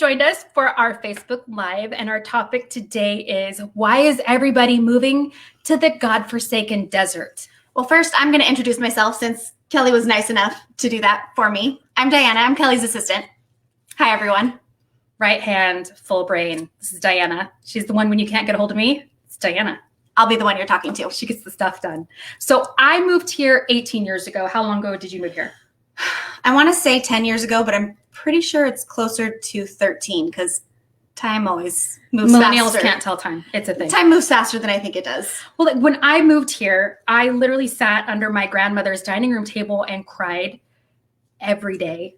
joined us for our Facebook Live, and our topic today is, why is everybody moving to the godforsaken desert? Well, first, I'm going to introduce myself since Kelly was nice enough to do that for me. I'm Diana. I'm Kelly's assistant. Hi, everyone. Right hand, full brain. This is Diana. She's the one when you can't get a hold of me. It's Diana. I'll be the one you're talking to. She gets the stuff done. So I moved here 18 years ago. How long ago did you move here? I want to say 10 years ago, but I'm pretty sure it's closer to 13 because time always moves faster. Millennials can't tell time. It's a thing. Time moves faster than I think it does. Well, when I moved here, I literally sat under my grandmother's dining room table and cried every day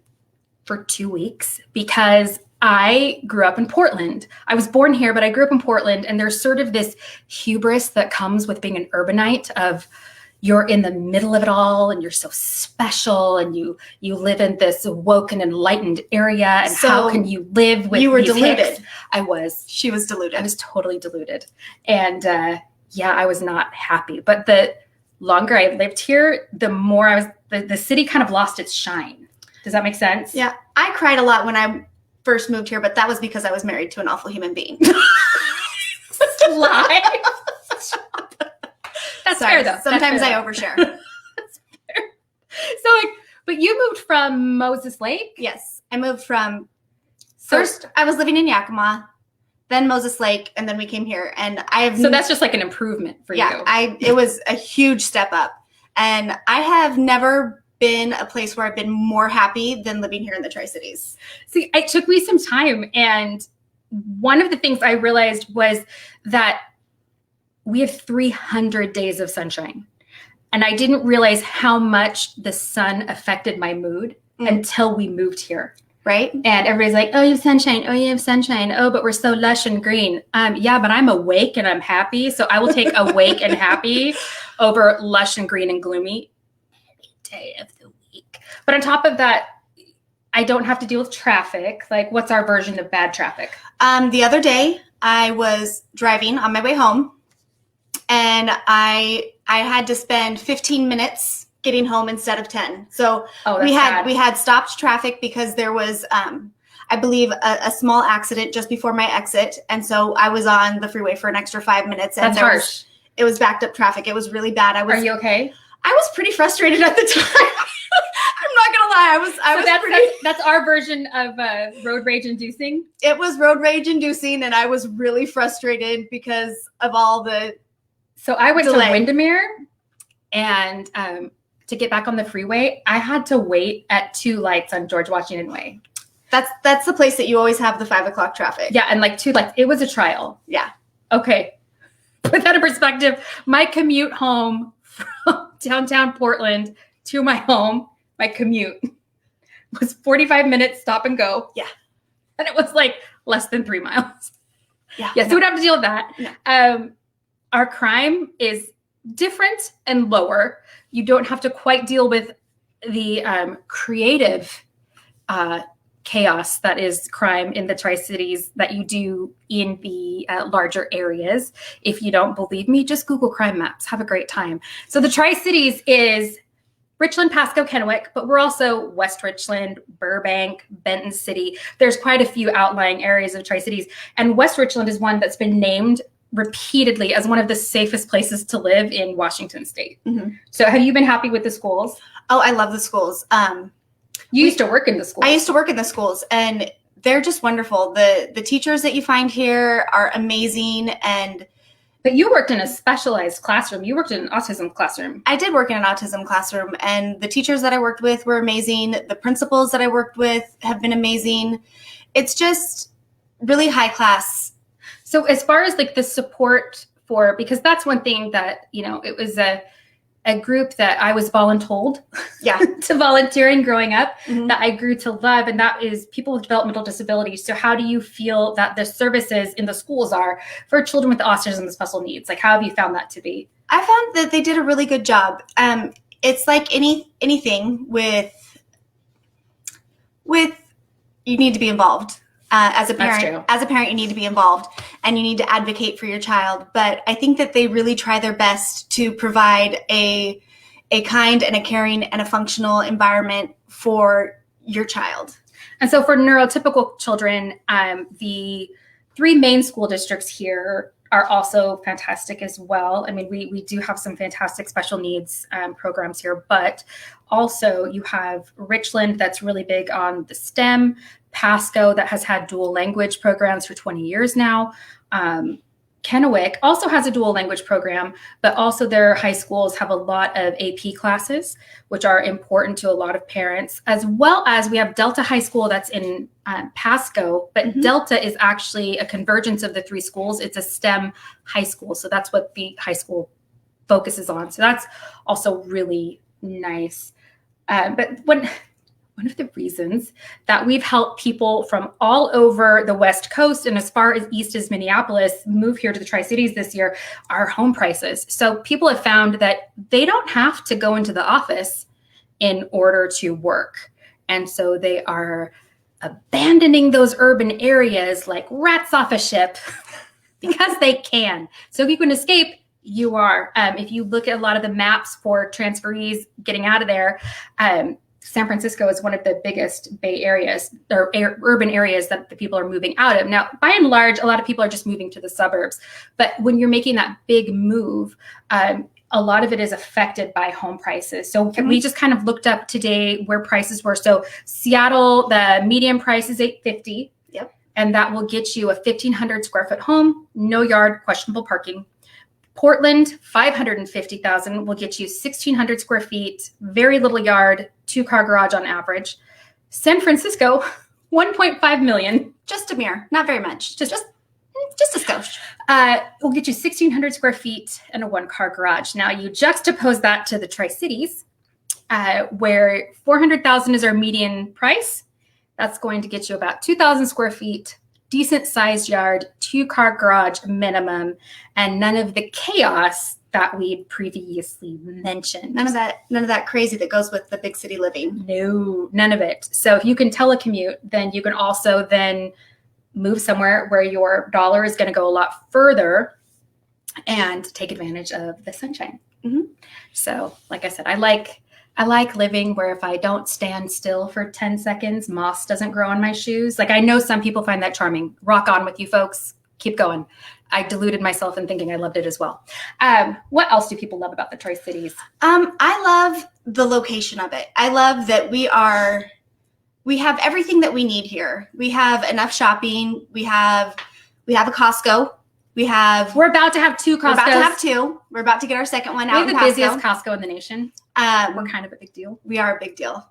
for 2 weeks because I grew up in Portland. I was born here, but I grew up in Portland, and there's sort of this hubris that comes with being an urbanite of you're in the middle of it all and you're so special and you live in this woke and enlightened area, and so how can you live with you were these deluded. hicks? I was. She was deluded. I was totally deluded. And I was not happy. But the longer I lived here, the more I was, the city kind of lost its shine. Does that make sense? Yeah. I cried a lot when I first moved here, but that was because I was married to an awful human being. Lie. That's Sorry, fair, though. Sometimes I overshare. That's fair. So, but you moved from Moses Lake? Yes. I moved from, first I was living in Yakima, then Moses Lake, and then we came here. And So that's just like an improvement for you. It was a huge step up. And I have never been a place where I've been more happy than living here in the Tri-Cities. See, it took me some time. And one of the things I realized was that we have 300 days of sunshine. And I didn't realize how much the sun affected my mood until we moved here. Right? And everybody's like, oh, you have sunshine. Oh, you have sunshine. Oh, but we're so lush and green. Yeah, but I'm awake and I'm happy. So I will take awake and happy over lush and green and gloomy any day of the week. But on top of that, I don't have to deal with traffic. Like, what's our version of bad traffic? The other day, I was driving on my way home, and I had to spend 15 minutes getting home instead of 10. So we had stopped traffic because there was, I believe, a small accident just before my exit. And so I was on the freeway for an extra 5 minutes. And That's harsh. It was backed up traffic. It was really bad. Are you okay? I was pretty frustrated at the time. I'm not gonna lie. That's our version of road rage inducing. It was road rage inducing, and I was really frustrated because of all the. So I went delay. to Windermere, and to get back on the freeway, I had to wait at 2 lights on George Washington Way. That's the place that you always have the 5 o'clock traffic. Yeah, and like 2 lights. It was a trial. Yeah. Okay. Put that in perspective. My commute home from downtown Portland to my home, my commute was 45 minutes stop and go. Yeah. And it was like less than 3 miles. Yeah. Yeah. So we'd have to deal with that. No. Our crime is different and lower. You don't have to quite deal with the creative chaos that is crime in the Tri-Cities that you do in the larger areas. If you don't believe me, just Google crime maps. Have a great time. So the Tri-Cities is Richland, Pasco, Kennewick, but we're also West Richland, Burbank, Benton City. There's quite a few outlying areas of Tri-Cities. And West Richland is one that's been named repeatedly as one of the safest places to live in Washington State. Mm-hmm. So have you been happy with the schools? Oh, I love the schools. You used to work in the schools. I used to work in the schools, and they're just wonderful. The teachers that you find here are amazing. But you worked in a specialized classroom. You worked in an autism classroom. I did work in an autism classroom, and the teachers that I worked with were amazing. The principals that I worked with have been amazing. It's just really high class. So as far as like the support for, because that's one thing that, it was a group that I was voluntold to volunteering growing up, that I grew to love, and that is people with developmental disabilities. So how do you feel that the services in the schools are for children with autism and special needs? Like, how have you found that to be? I found that they did a really good job. It's like anything with you need to be involved. As a parent, you need to be involved and you need to advocate for your child. But I think that they really try their best to provide a kind and a caring and a functional environment for your child. And so for neurotypical children, the 3 main school districts here are also fantastic as well. I mean, we do have some fantastic special needs programs here, but also you have Richland that's really big on the STEM, Pasco that has had dual language programs for 20 years now. Kennewick also has a dual language program, but also their high schools have a lot of AP classes, which are important to a lot of parents, as well as we have Delta High School that's in Pasco, but Delta is actually a convergence of the 3 schools. It's a STEM high school. So that's what the high school focuses on. So that's also really nice. But one of the reasons that we've helped people from all over the West Coast and as far as east as Minneapolis move here to the Tri-Cities this year are home prices. So people have found that they don't have to go into the office in order to work. And so they are abandoning those urban areas like rats off a ship because they can. So if you can escape, you are. If you look at a lot of the maps for transferees getting out of there, San Francisco is one of the biggest Bay areas or urban areas that the people are moving out of. Now, by and large, a lot of people are just moving to the suburbs. But when you're making that big move, a lot of it is affected by home prices. So we just kind of looked up today where prices were. So Seattle, the median price is $850. Yep. And that will get you a 1,500 square foot home, no yard, questionable parking. Portland, $550,000 will get you 1,600 square feet, very little yard, 2-car garage on average. San Francisco, $1.5 million. Just a mere, not very much. Just a skosh. Will get you 1,600 square feet and a 1-car garage. Now you juxtapose that to the Tri-Cities, where $400,000 is our median price. That's going to get you about 2,000 square feet, decent sized yard, 2-car garage minimum, and none of the chaos that we previously mentioned. None of that crazy that goes with the big city living. No, none of it. So if you can telecommute, then you can also then move somewhere where your dollar is going to go a lot further and take advantage of the sunshine. So like I said, I like living where if I don't stand still for 10 seconds, moss doesn't grow on my shoes. Like I know some people find that charming. Rock on with you folks. Keep going. I deluded myself in thinking I loved it as well. What else do people love about the Tri-Cities? I love the location of it. I love that we have everything that we need here. We have enough shopping. We have a Costco. We're about to have 2 Costcos. We're about to have 2. We're about to get our second one out. We have the busiest Costco in the nation. We're kind of a big deal. We are a big deal.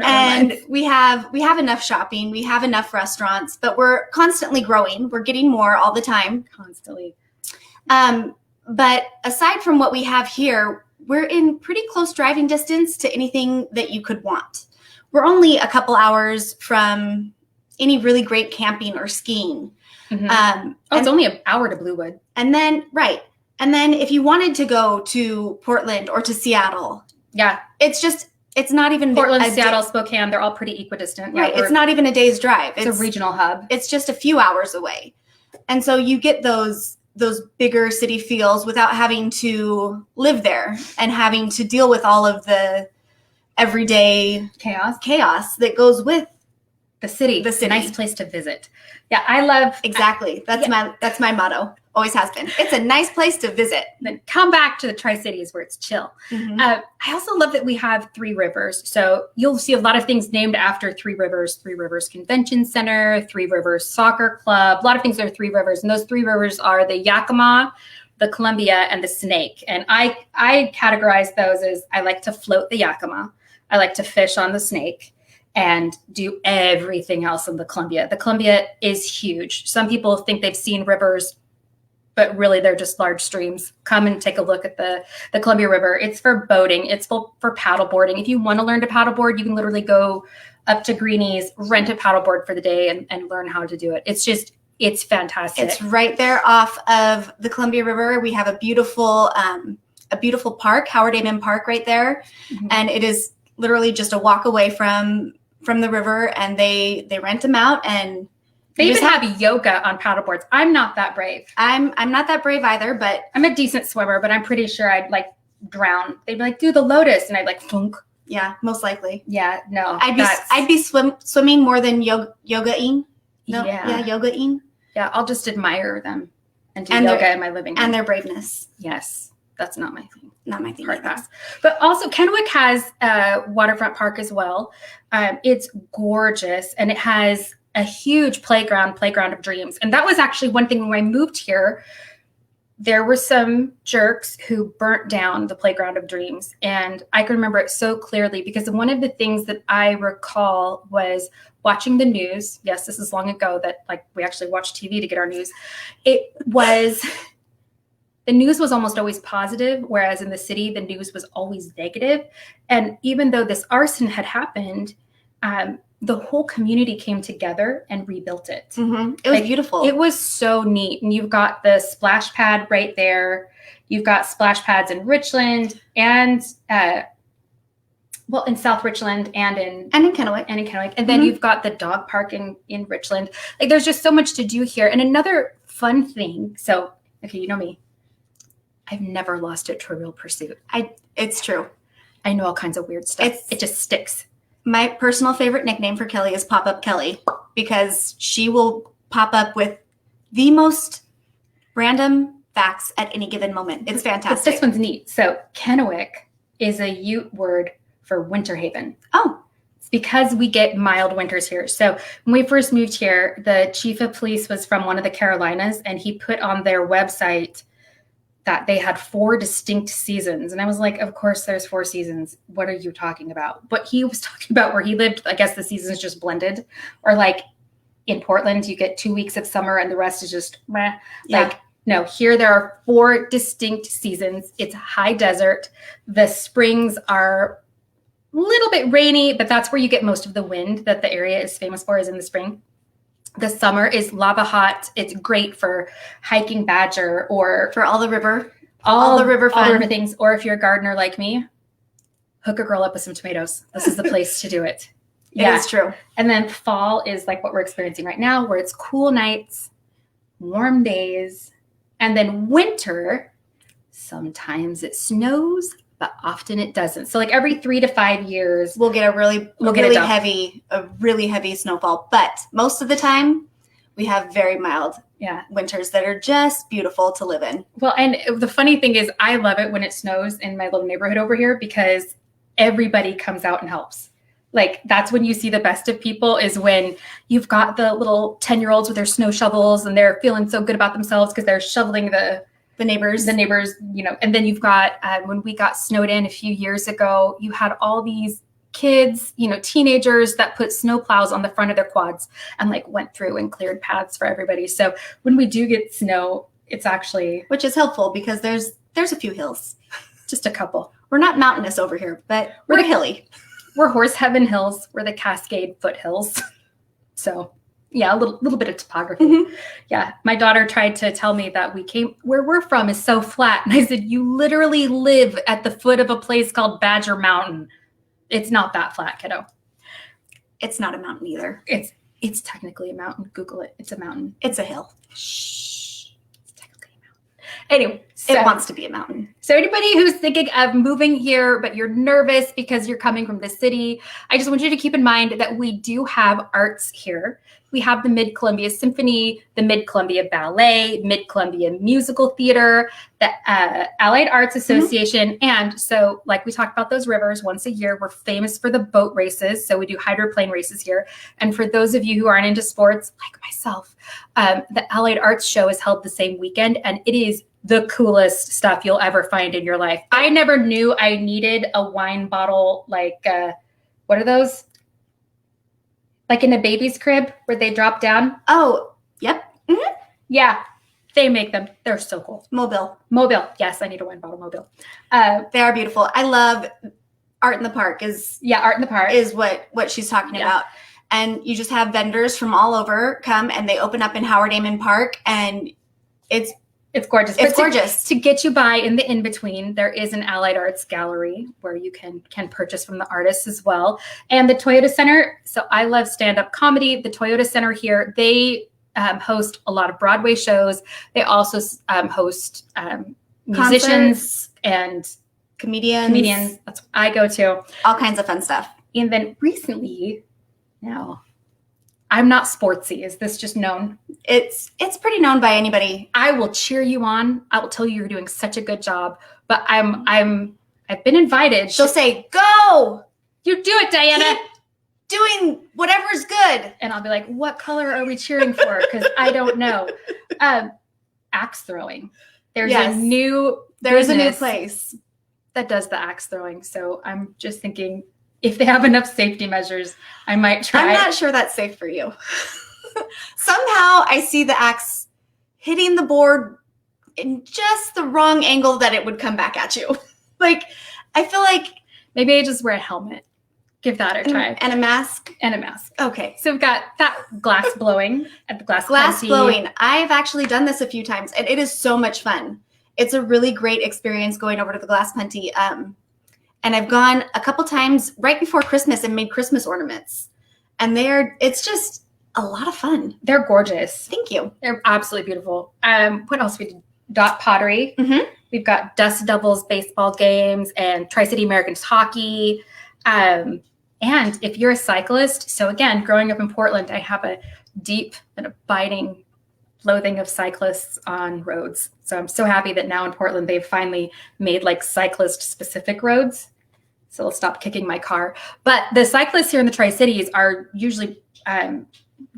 And we have enough shopping. We have enough restaurants, but we're constantly growing. We're getting more all the time. Constantly. But aside from what we have here, we're in pretty close driving distance to anything that you could want. We're only a couple hours from any really great camping or skiing. It's only an hour to Bluewood. And then if you wanted to go to Portland or to Seattle, it's not even Portland, Seattle, Spokane. They're all pretty equidistant. Right. It's not even a day's drive. It's a regional hub. It's just a few hours away. And so you get those bigger city feels without having to live there and having to deal with all of the everyday chaos that goes with the city. It's a nice place to visit. Yeah, I love exactly. That's my motto. Always has been. It's a nice place to visit. Then come back to the Tri-Cities where it's chill. I also love that we have 3 rivers. So you'll see a lot of things named after 3 rivers. 3 Rivers Convention Center, 3 Rivers Soccer Club. A lot of things are 3 rivers. And those 3 rivers are the Yakima, the Columbia, and the Snake. And I categorize those as I like to float the Yakima. I like to fish on the Snake and do everything else in the Columbia. The Columbia is huge. Some people think they've seen rivers, but really they're just large streams. Come and take a look at the Columbia River. It's for boating. It's for paddleboarding. If you want to learn to paddleboard, you can literally go up to Greenie's, rent a paddleboard for the day and learn how to do it. It's fantastic. It's right there off of the Columbia River. We have a beautiful park, Howard Amen Park right there. And it is literally just a walk away from the river, and they rent them out, and they even have yoga on paddleboards. I'm not that brave. I'm not that brave either, but I'm a decent swimmer, but I'm pretty sure I'd like drown. They'd be like, do the lotus, and I'd like funk. Yeah, most likely. Yeah, no. I'd be swimming more than yogaing. No, yeah, yogaing. Yeah, I'll just admire them and do yoga in my living room. And their braveness. Yes, that's not my thing. Not my thing either. But also, Kennewick has Waterfront Park as well. It's gorgeous, and it has a huge playground of dreams. And that was actually one thing when I moved here. There were some jerks who burnt down the playground of dreams. And I can remember it so clearly because one of the things that I recall was watching the news. Yes, this is long ago that like we actually watched TV to get our news. The news was almost always positive, whereas in the city, the news was always negative. And even though this arson had happened, the whole community came together and rebuilt it. Mm-hmm. It was beautiful. It was so neat. And you've got the splash pad right there. You've got splash pads in Richland and, in South Richland and in Kennewick. And then you've got the dog park in Richland. Like there's just so much to do here. And another fun thing. So, okay, you know me. I've never lost a Trivial Pursuit. It's true. I know all kinds of weird stuff. It just sticks. My personal favorite nickname for Kelly is Pop-Up Kelly because she will pop up with the most random facts at any given moment. It's fantastic. But this one's neat. So Kennewick is a Ute word for winter haven. Oh. It's because we get mild winters here. So when we first moved here, the chief of police was from one of the Carolinas, and he put on their website that they had 4 distinct seasons. And I was like, of course there's 4 seasons. What are you talking about? But he was talking about where he lived. I guess the seasons just blended. Or like in Portland, you get 2 weeks of summer and the rest is just meh. Yeah. Like, no, here there are 4 distinct seasons. It's high desert. The springs are a little bit rainy, but that's where you get most of the wind that the area is famous for, is in the spring. The summer is lava hot. It's great for hiking badger or for all the river fun. All the river things. Or if you're a gardener like me, hook a girl up with some tomatoes. This is the place to do it. Yeah, it's true. And then fall is like what we're experiencing right now, where it's cool nights, warm days. And then winter, sometimes it snows, but often it doesn't. So like every 3 to 5 years, we'll get a really heavy snowfall. But most of the time, we have very mild winters that are just beautiful to live in. Well, and the funny thing is, I love it when it snows in my little neighborhood over here because everybody comes out and helps. Like that's when you see the best of people, is when you've got the little 10-year-olds with their snow shovels and they're feeling so good about themselves because they're shoveling the neighbors, and then you've got, when we got snowed in a few years ago, you had all these kids, teenagers that put snow plows on the front of their quads and like went through and cleared paths for everybody. So when we do get snow, it's actually, which is helpful because there's a few hills, just a couple. We're not mountainous over here, but we're hilly. We're Horse Heaven Hills. We're the Cascade Foothills. So yeah, a little bit of topography. Mm-hmm. Yeah. My daughter tried to tell me that where we're from is so flat. And I said, you literally live at the foot of a place called Badger Mountain. It's not that flat, kiddo. It's not a mountain either. It's technically a mountain. Google it. It's a mountain. It's a hill. Shh. It's technically a mountain. Anyway, it wants to be a mountain. So anybody who's thinking of moving here, but you're nervous because you're coming from the city, I just want you to keep in mind that we do have arts here. We have the Mid-Columbia Symphony, the Mid-Columbia Ballet, Mid-Columbia Musical Theater, the Allied Arts Association. Mm-hmm. And so like we talked about those rivers once a year, we're famous for the boat races. So we do hydroplane races here. And for those of you who aren't into sports, like myself, the Allied Arts Show is held the same weekend. And it is the coolest stuff you'll ever find in your life. I never knew I needed a wine bottle, like, what are those? Like in a baby's crib where they drop down. Oh, yep. Mm-hmm. Yeah, they make them. They're so cool. Mobile. Yes, I need a wine bottle. Mobile. They are beautiful. I love Art in the Park. Art in the Park is what she's talking about. And you just have vendors from all over come and they open up in Howard Amen Park, and it's gorgeous. It's gorgeous. To get you by in the in-between, there is an Allied Arts Gallery where you can purchase from the artists as well. And the Toyota Center. So I love stand-up comedy. The Toyota Center here, they host a lot of Broadway shows. They also host musicians and comedians. That's what I go to. All kinds of fun stuff. And then recently, now, I'm not sportsy. Is this just known? It's pretty known by anybody. I will cheer you on. I will tell you you're doing such a good job. But I've been invited. She'll say, "Go! You do it, Diana." Keep doing whatever's good. And I'll be like, "What color are we cheering for?" Because I don't know. Axe throwing. There's a new place that does the axe throwing. So I'm just thinking, if they have enough safety measures, I might try. I'm not sure that's safe for you. Somehow I see the axe hitting the board in just the wrong angle that it would come back at you. Like, I feel like maybe I just wear a helmet. Give that a try. And a mask? And a mask. Okay. So we've got that glass blowing at the glass blowing. I've actually done this a few times, and it is so much fun. It's a really great experience going over to the glass punty. And I've gone a couple times right before Christmas and made Christmas ornaments. And it's just a lot of fun. They're gorgeous. Thank you. They're absolutely beautiful. What else we did? Dot pottery. Mm-hmm. We've got Dust Devils baseball games and Tri-City Americans hockey. And if you're a cyclist, so again, growing up in Portland, I have a deep and abiding loathing of cyclists on roads. So I'm so happy that now in Portland, they've finally made like cyclist specific roads. So they'll stop kicking my car. But the cyclists here in the Tri-Cities are usually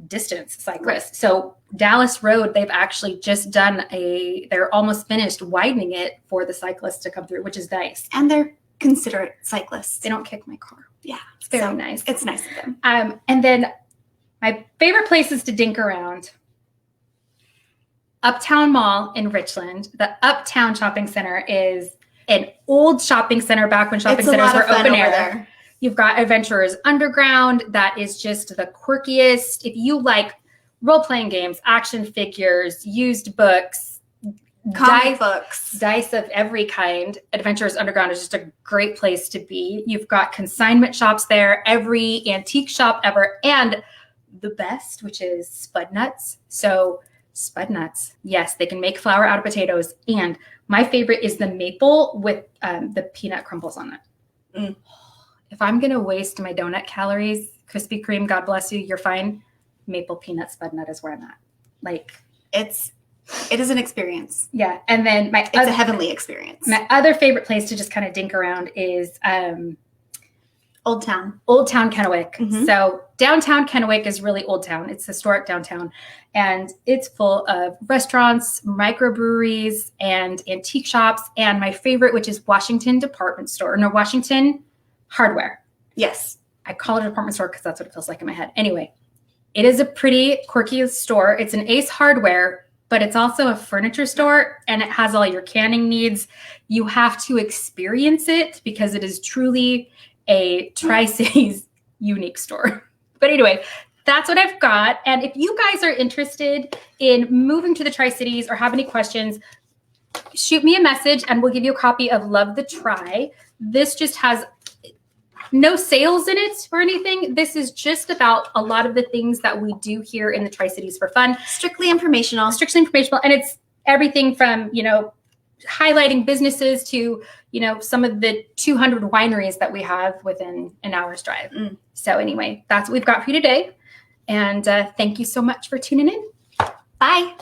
distance cyclists. Right. So Dallas Road, they've actually just done they're almost finished widening it for the cyclists to come through, which is nice. And they're considerate cyclists. They don't kick my car. Yeah. It's very nice. It's nice of them. And then my favorite places to dink around. Uptown Mall in Richland. The Uptown Shopping Center is an old shopping center back when shopping centers were open air. There. You've got Adventurers Underground. That is just the quirkiest. If you like role-playing games, action figures, used books, comic books, dice of every kind, Adventurers Underground is just a great place to be. You've got consignment shops there, every antique shop ever, and the best, which is Spud Nuts. So Spud Nuts, yes, they can make flour out of potatoes. And my favorite is the maple with the peanut crumbles on it. Mm. If I'm going to waste my donut calories, Krispy Kreme, God bless you, you're fine. Maple peanut Spud Nut is where I'm at. Like, it is an experience. Yeah. And then it's a heavenly experience. My other favorite place to just kind of dink around is Old Town Kennewick. Mm-hmm. So downtown Kennewick is really old town. It's historic downtown. And it's full of restaurants, microbreweries, and antique shops. And my favorite, which is Washington Hardware. Yes. I call it a department store because that's what it feels like in my head. Anyway, it is a pretty quirky store. It's an Ace Hardware, but it's also a furniture store, and it has all your canning needs. You have to experience it because it is truly a Tri-Cities unique store. But anyway, that's what I've got. And if you guys are interested in moving to the Tri-Cities or have any questions, shoot me a message and we'll give you a copy of Love the Tri. This just has no sales in it or anything. This is just about a lot of the things that we do here in the Tri-Cities for fun. Strictly informational. And it's everything from, highlighting businesses to, some of the 200 wineries that we have within an hour's drive. Mm. So anyway, that's what we've got for you today. And thank you so much for tuning in. Bye.